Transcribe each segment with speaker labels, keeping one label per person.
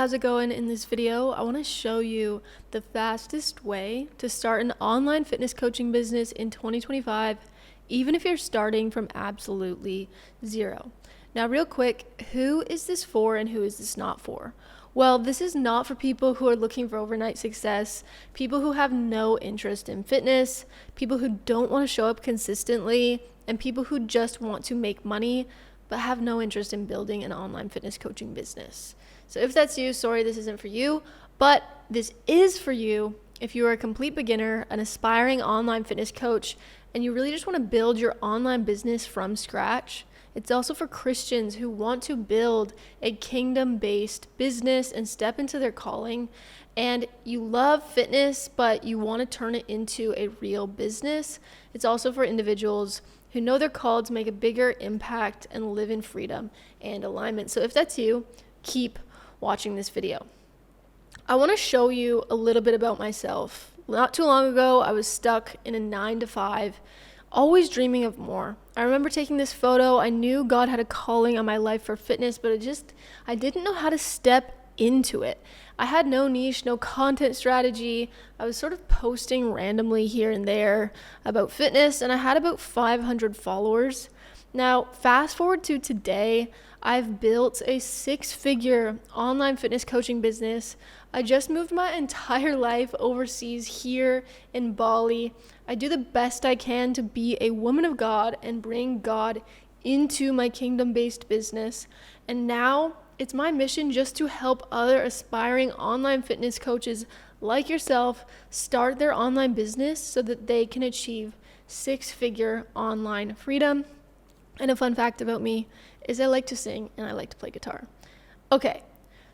Speaker 1: how's it going? In this video, I want to show you the fastest way to start an online fitness coaching business in 2025, even if you're starting from absolutely zero. Now, real quick, who is this for and who is this not for? Well, this is not for people who are looking for overnight success, people who have no interest in fitness, people who don't want to show up consistently, and people who just want to make money but have no interest in building an online fitness coaching business. So if that's you, sorry, this isn't for you, but this is for you if you are a complete beginner, an aspiring online fitness coach, and you really just want to build your online business from scratch. It's also for Christians who want to build a kingdom-based business and step into their calling, and you love fitness, but you want to turn it into a real business. It's also for individuals who know they're called to make a bigger impact and live in freedom and alignment. So if that's you, keep watching this video. I want to show you a little bit about myself. Not too long ago, I was stuck in a 9-to-5, always dreaming of more. I remember taking this photo. I knew God had a calling on my life for fitness, but I didn't know how to step into it. I had no niche, no content strategy. I was sort of posting randomly here and there about fitness, and I had about 500 followers. Now, fast forward to today, I've built a 6-figure online fitness coaching business. I just moved my entire life overseas here in Bali. I do the best I can to be a woman of God and bring God into my kingdom-based business. And now it's my mission just to help other aspiring online fitness coaches like yourself start their online business so that they can achieve 6-figure online freedom. And a fun fact about me is I like to sing and I like to play guitar. Okay,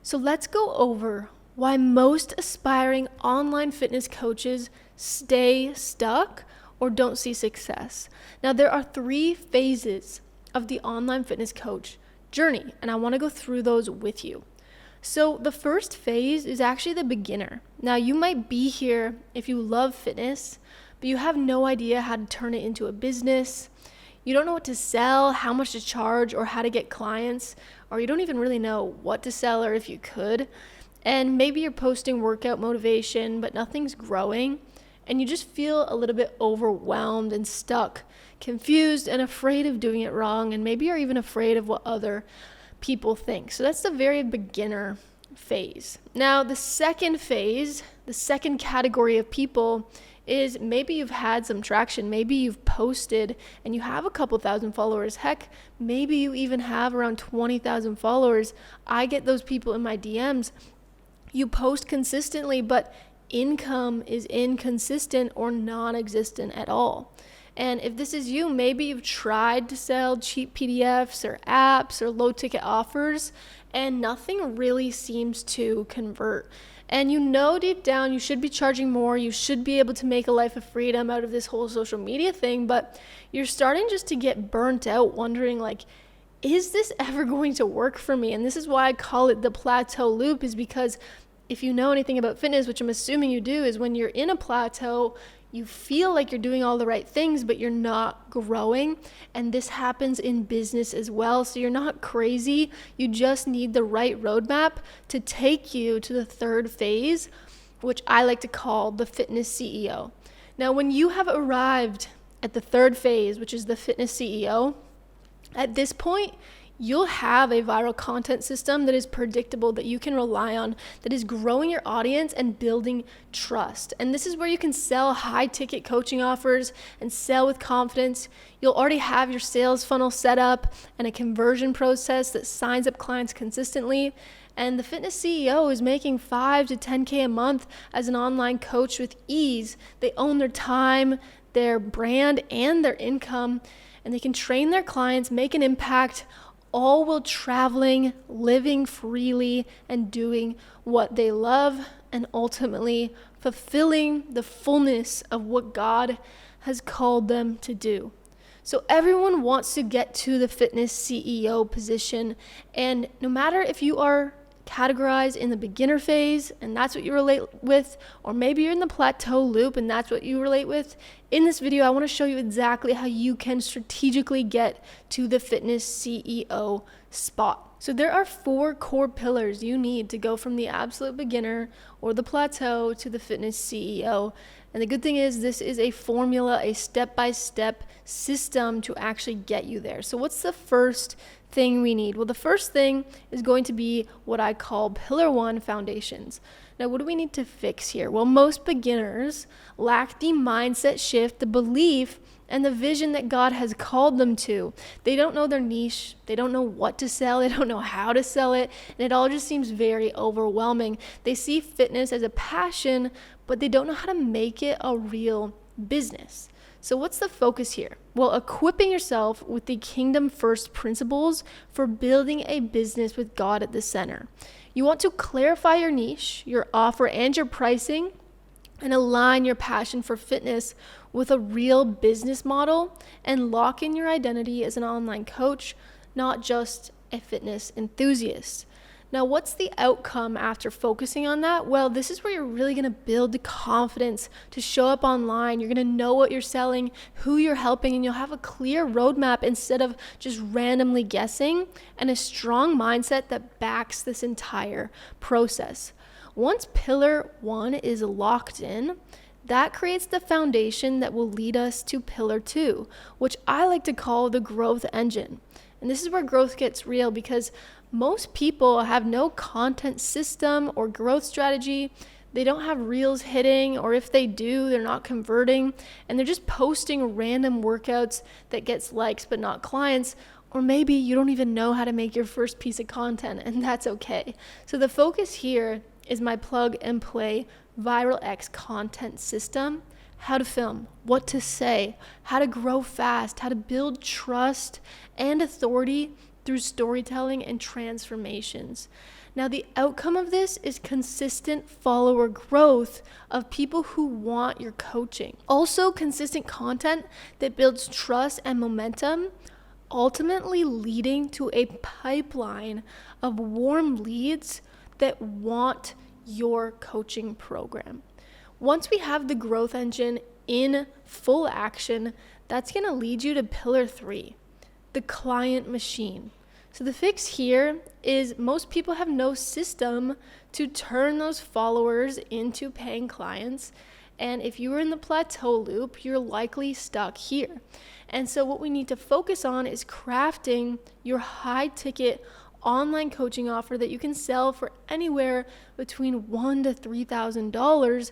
Speaker 1: so let's go over why most aspiring online fitness coaches stay stuck or don't see success. Now, there are 3 phases of the online fitness coach journey, and I want to go through those with you. So the first phase is actually the beginner. Now, you might be here if you love fitness, but you have no idea how to turn it into a business. You don't know what to sell, how much to charge, or how to get clients, or you don't even really know what to sell or if you could. And maybe you're posting workout motivation, but nothing's growing, and you just feel a little bit overwhelmed and stuck, confused and afraid of doing it wrong, and maybe you're even afraid of what other people think. So that's the very beginner phase. Now, the second phase, the second category of people is maybe you've had some traction. Maybe you've posted and you have a couple thousand followers. Heck, maybe you even have around 20,000 followers. I get those people in my DMs. You post consistently, but income is inconsistent or non-existent at all. And if this is you, maybe you've tried to sell cheap PDFs or apps or low ticket offers and nothing really seems to convert. And you know deep down you should be charging more, you should be able to make a life of freedom out of this whole social media thing, but you're starting just to get burnt out, wondering like, is this ever going to work for me? And this is why I call it the plateau loop, is because if you know anything about fitness, which I'm assuming you do, is when you're in a plateau, you feel like you're doing all the right things, but you're not growing. And this happens in business as well. So you're not crazy. You just need the right roadmap to take you to the third phase, which I like to call the fitness CEO. Now, when you have arrived at the third phase, which is the fitness CEO, at this point, you'll have a viral content system that is predictable, that you can rely on, that is growing your audience and building trust. And this is where you can sell high ticket coaching offers and sell with confidence. You'll already have your sales funnel set up and a conversion process that signs up clients consistently. And the fitness CEO is making $5 to $10K a month as an online coach with ease. They own their time, their brand, and their income, and they can train their clients, make an impact, all while traveling, living freely, and doing what they love, and ultimately fulfilling the fullness of what God has called them to do. So everyone wants to get to the fitness CEO position, and no matter if you are categorized in the beginner phase and that's what you relate with, or maybe you're in the plateau loop and that's what you relate with, in this video I want to show you exactly how you can strategically get to the fitness CEO spot. So there are 4 core pillars you need to go from the absolute beginner or the plateau to the fitness CEO. And the good thing is this is a formula, a step-by-step system to actually get you there. So what's the first thing we need? Well, the first thing is going to be what I call pillar 1 foundations. Now, what do we need to fix here? Well, most beginners lack the mindset shift, the belief, and the vision that God has called them to. They don't know their niche. They don't know what to sell. They don't know how to sell it. And it all just seems very overwhelming. They see fitness as a passion, but they don't know how to make it a real business. So what's the focus here? Well, equipping yourself with the kingdom first principles for building a business with God at the center. You want to clarify your niche, your offer, and your pricing, and align your passion for fitness with a real business model and lock in your identity as an online coach, not just a fitness enthusiast. Now, what's the outcome after focusing on that? Well, this is where you're really going to build the confidence to show up online. You're going to know what you're selling, who you're helping, and you'll have a clear roadmap instead of just randomly guessing, and a strong mindset that backs this entire process. Once pillar 1 is locked in, that creates the foundation that will lead us to pillar 2, which I like to call the growth engine. And this is where growth gets real because most people have no content system or growth strategy. They don't have reels hitting, or if they do, they're not converting, and they're just posting random workouts that gets likes but not clients. Or maybe you don't even know how to make your first piece of content, and that's okay. So the focus here is my plug and play ViralX content system. How to film, what to say, how to grow fast, how to build trust and authority through storytelling and transformations. Now, the outcome of this is consistent follower growth of people who want your coaching. Also, consistent content that builds trust and momentum, ultimately leading to a pipeline of warm leads that want your coaching program. Once we have the growth engine in full action, that's going to lead you to pillar 3, the client machine. So the fix here is most people have no system to turn those followers into paying clients. And if you were in the plateau loop, you're likely stuck here. And so what we need to focus on is crafting your high ticket online coaching offer that you can sell for anywhere between $1,000 to $3,000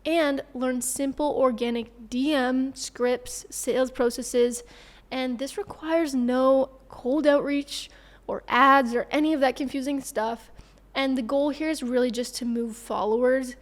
Speaker 1: and learn simple organic DM scripts, sales processes. And this requires no cold outreach or ads or any of that confusing stuff. And the goal here is really just to move followers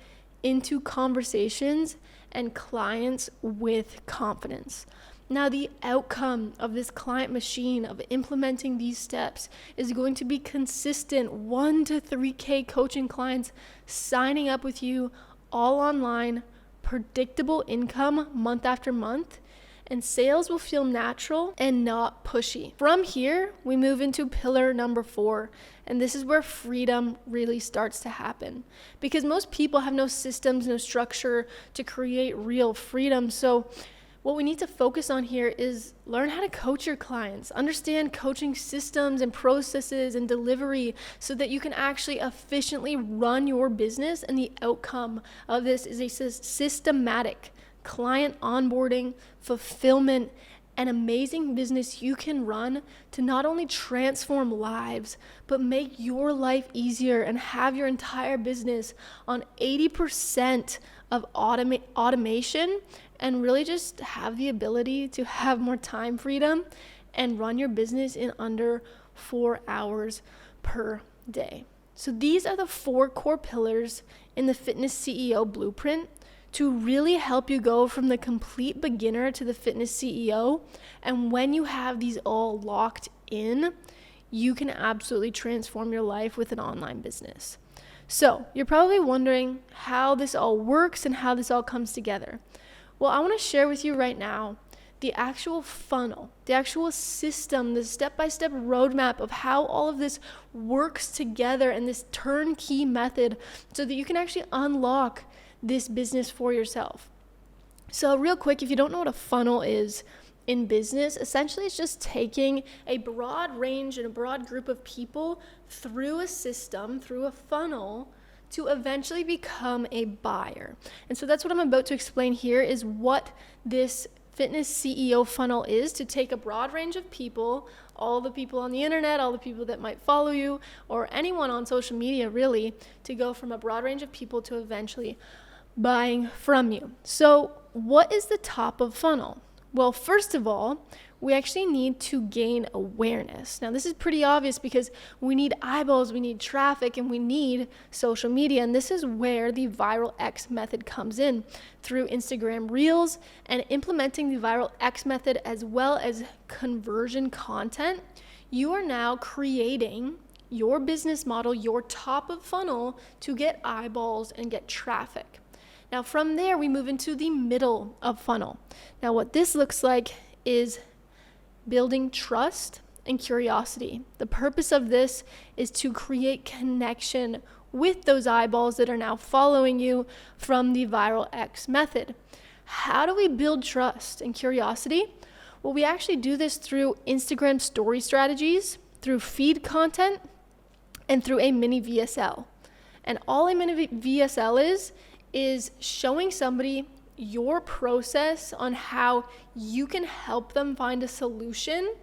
Speaker 1: into conversations and clients with confidence. Now, the outcome of this client machine of implementing these steps is going to be consistent 1 to 3K coaching clients signing up with you all online, predictable income month after month, and sales will feel natural and not pushy. From here, we move into pillar number 4, and this is where freedom really starts to happen. Because most people have no systems, no structure to create real freedom. So what we need to focus on here is learn how to coach your clients, understand coaching systems and processes and delivery so that you can actually efficiently run your business. And the outcome of this is a systematic client onboarding, fulfillment, and amazing business you can run to not only transform lives, but make your life easier and have your entire business on 80% of automation, and really just have the ability to have more time freedom and run your business in under 4 hours per day. So these are the 4 core pillars in the Fitness CEO Blueprint to really help you go from the complete beginner to the fitness CEO. And when you have these all locked in, you can absolutely transform your life with an online business. So you're probably wondering how this all works and how this all comes together. Well, I want to share with you right now the actual funnel, the actual system, the step-by-step roadmap of how all of this works together and this turnkey method so that you can actually unlock this business for yourself. So real quick, if you don't know what a funnel is, in business essentially is just taking a broad range and a broad group of people through a system, through a funnel, to eventually become a buyer. And so that's what I'm about to explain here, is what this fitness CEO funnel is, to take a broad range of people, all the people on the internet, all the people that might follow you, or anyone on social media really, to go from a broad range of people to eventually buying from you. So what is the top of funnel? Well, first of all, we actually need to gain awareness. Now, this is pretty obvious because we need eyeballs, we need traffic, and we need social media. And this is where the Viral X method comes in, through Instagram Reels and implementing the Viral X method as well as conversion content. You are now creating your business model, your top of funnel, to get eyeballs and get traffic. Now, from there, we move into the middle of funnel. Now, what this looks like is building trust and curiosity. The purpose of this is to create connection with those eyeballs that are now following you from the Viral X method. How do we build trust and curiosity? Well, we actually do this through Instagram story strategies, through feed content, and through a mini VSL. And all a mini VSL is showing somebody your process on how you can help them find a solution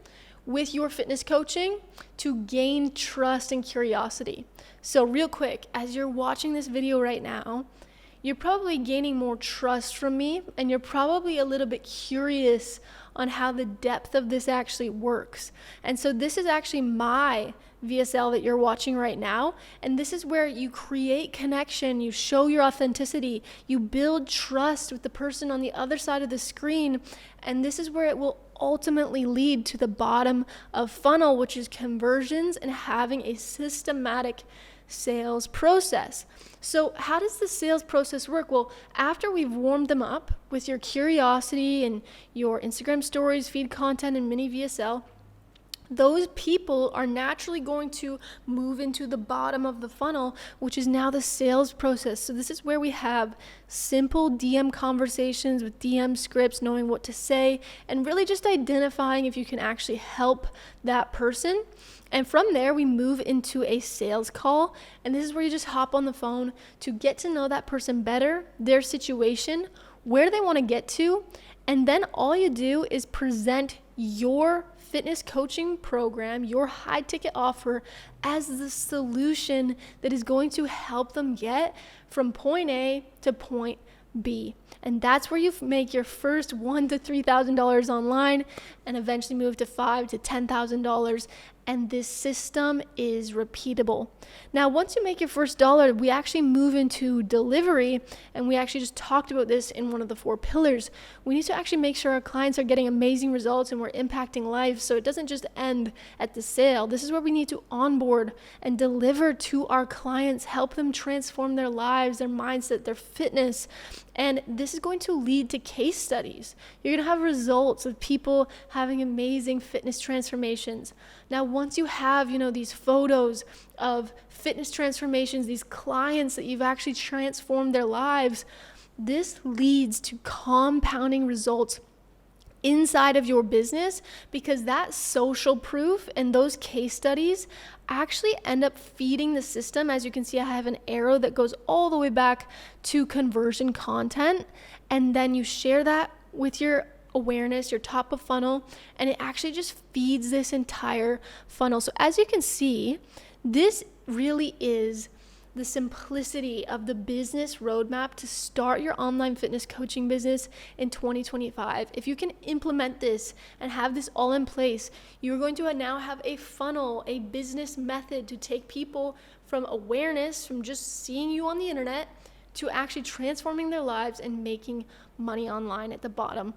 Speaker 1: with your fitness coaching to gain trust and curiosity. So real quick, as you're watching this video right now, you're probably gaining more trust from me, and you're probably a little bit curious on how the depth of this actually works. And so this is actually my VSL that you're watching right now. And this is where you create connection, you show your authenticity, you build trust with the person on the other side of the screen. And this is where it will ultimately lead to the bottom of funnel, which is conversions and having a systematic sales process. So how does the sales process work? Well, after we've warmed them up with your curiosity and your Instagram stories, feed content, and mini VSL, those people are naturally going to move into the bottom of the funnel, which is now the sales process. So this is where we have simple DM conversations with DM scripts, knowing what to say, and really just identifying if you can actually help that person. And from there, we move into a sales call. And this is where you just hop on the phone to get to know that person better, their situation, where they want to get to. And then all you do is present your fitness coaching program, your high ticket offer, as the solution that is going to help them get from point A to point B. And that's where you make your first $1,000 to $3,000 online, and eventually move to $5,000 to $10,000. And this system is repeatable. Now, once you make your first dollar, we actually move into delivery, and we actually just talked about this in one of the 4 pillars. We need to actually make sure our clients are getting amazing results and we're impacting lives, so it doesn't just end at the sale. This is where we need to onboard and deliver to our clients, help them transform their lives, their mindset, their fitness. And this is going to lead to case studies. You're going to have results of people having amazing fitness transformations. Now, once you have, these photos of fitness transformations, these clients that you've actually transformed their lives, this leads to compounding results inside of your business, because that social proof and those case studies actually end up feeding the system. As you can see, I have an arrow that goes all the way back to conversion content, and then you share that with your awareness, your top of funnel, and it actually just feeds this entire funnel. So as you can see, this really is the simplicity of the business roadmap to start your online fitness coaching business in 2025. If you can implement this and have this all in place, you're going to now have a funnel, a business method to take people from awareness, from just seeing you on the internet, to actually transforming their lives and making money online at the bottom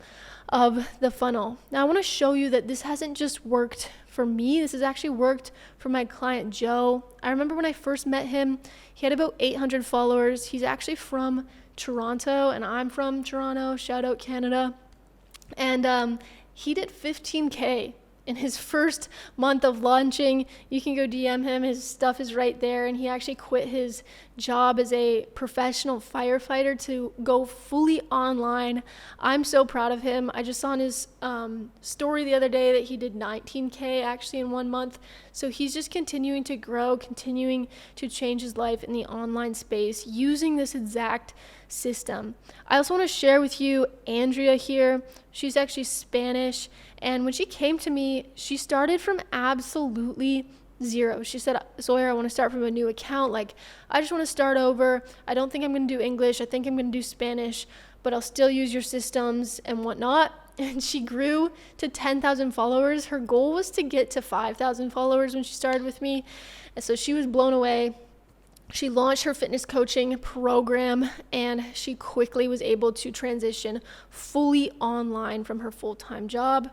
Speaker 1: of the funnel. Now, I want to show you that this hasn't just worked for me. This has actually worked for my client, Joe. I remember when I first met him, he had about 800 followers. He's actually from Toronto, and I'm from Toronto. Shout out Canada. And he did 15K in his first month of launching. You can go DM him. His stuff is right there. And he actually quit his job as a professional firefighter to go fully online. I'm so proud of him. I just saw on his story the other day that he did 19K actually in 1 month. So he's just continuing to grow, continuing to change his life in the online space using this exact system. I also want to share with you Andrea here. She's actually Spanish. And when she came to me, she started from absolutely zero. She said, Sawyer, I want to start from a new account. Like, I just want to start over. I don't think I'm going to do English. I think I'm going to do Spanish, but I'll still use your systems and whatnot. And she grew to 10,000 followers. Her goal was to get to 5,000 followers when she started with me. And so she was blown away. She launched her fitness coaching program, and she quickly was able to transition fully online from her full-time job.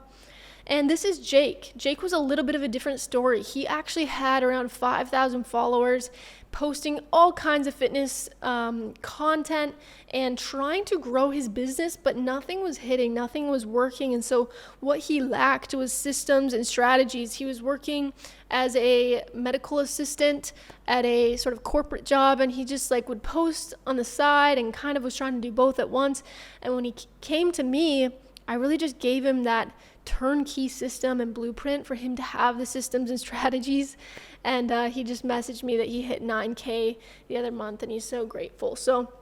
Speaker 1: And this is Jake. Jake was a little bit of a different story. He actually had around 5,000 followers, posting all kinds of fitness content and trying to grow his business, but nothing was hitting, nothing was working. And so what he lacked was systems and strategies. He was working as a medical assistant at a sort of corporate job, and he just like would post on the side and kind of was trying to do both at once. And when he came to me, I really just gave him that turnkey system and blueprint for him to have the systems and strategies. And he just messaged me that he hit 9K the other month, and he's so grateful. So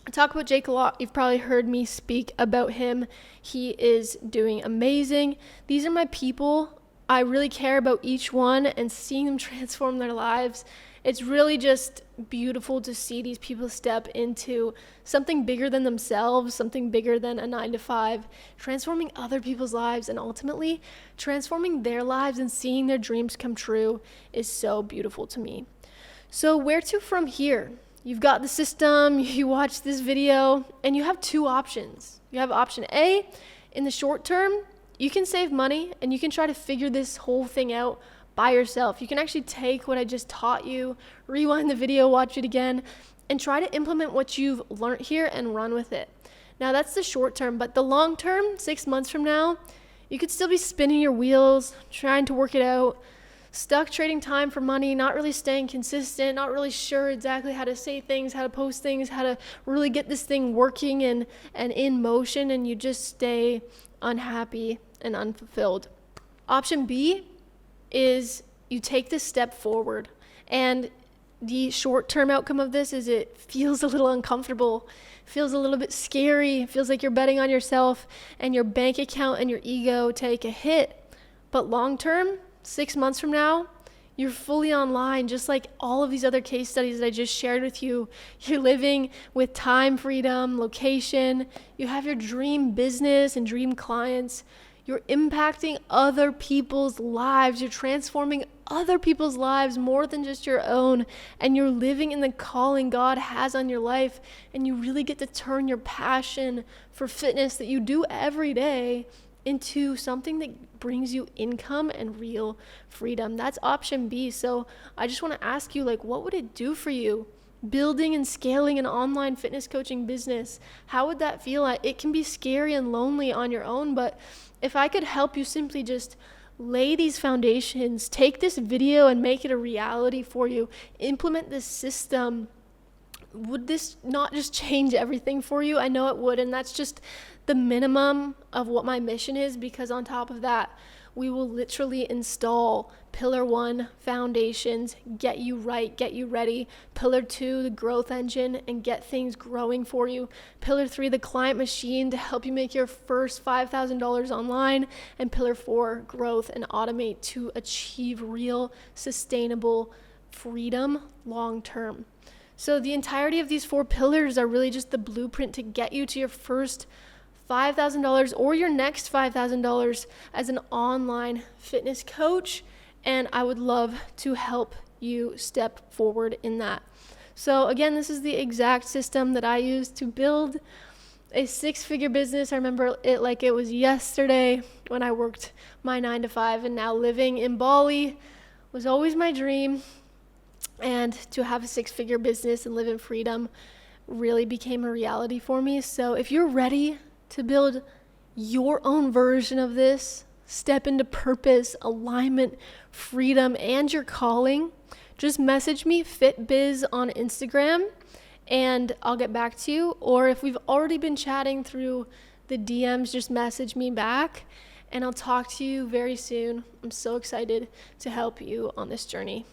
Speaker 1: I talk about Jake a lot. You've probably heard me speak about him. He is doing amazing. These are my people. I really care about each one, and seeing them transform their lives. It's really just beautiful to see these people step into something bigger than themselves, something bigger than a 9-to-5, transforming other people's lives, and ultimately transforming their lives and seeing their dreams come true is so beautiful to me. So where to from here? You've got the system, you watch this video, and you have two options. You have option A. In the short term, you can save money and you can try to figure this whole thing out by yourself. You can actually take what I just taught you, rewind the video, watch it again, and try to implement what you've learned here and run with it. Now that's the short term, but the long term, 6 months from now, you could still be spinning your wheels, trying to work it out, stuck trading time for money, not really staying consistent, not really sure exactly how to say things, how to post things, how to really get this thing working and in motion, and you just stay unhappy and unfulfilled. Option B is you take this step forward, and the short-term outcome of this is it feels a little uncomfortable, feels a little bit scary, feels like you're betting on yourself and your bank account and your ego take a hit. But long-term, 6 months from now, you're fully online, just like all of these other case studies that I just shared with you. You're living with time freedom, location, you have your dream business and dream clients. You're impacting other people's lives. You're transforming other people's lives more than just your own. And you're living in the calling God has on your life. And you really get to turn your passion for fitness that you do every day into something that brings you income and real freedom. That's option B. So I just want to ask you, like, what would it do for you? Building and scaling an online fitness coaching business. How would that feel? It can be scary and lonely on your own, but if I could help you simply just lay these foundations, take this video and make it a reality for you, implement this system, would this not just change everything for you? I know it would, and that's just the minimum of what my mission is, because on top of that, we will literally install Pillar 1 foundations, get you right, get you ready. Pillar 2, the growth engine, and get things growing for you. Pillar 3, the client machine to help you make your first $5,000 online. And Pillar 4, growth and automate to achieve real, sustainable freedom long term. So the entirety of these 4 pillars are really just the blueprint to get you to your first $5,000 or your next $5,000 as an online fitness coach, and I would love to help you step forward in that. So again, this is the exact system that I used to build a 6-figure business. I remember it like it was yesterday when I worked my 9-to-5, and now living in Bali was always my dream, and to have a 6-figure business and live in freedom really became a reality for me. So if you're ready to build your own version of this, step into purpose, alignment, freedom, and your calling, just message me FitBiz on Instagram and I'll get back to you. Or if we've already been chatting through the DMs, just message me back and I'll talk to you very soon. I'm so excited to help you on this journey.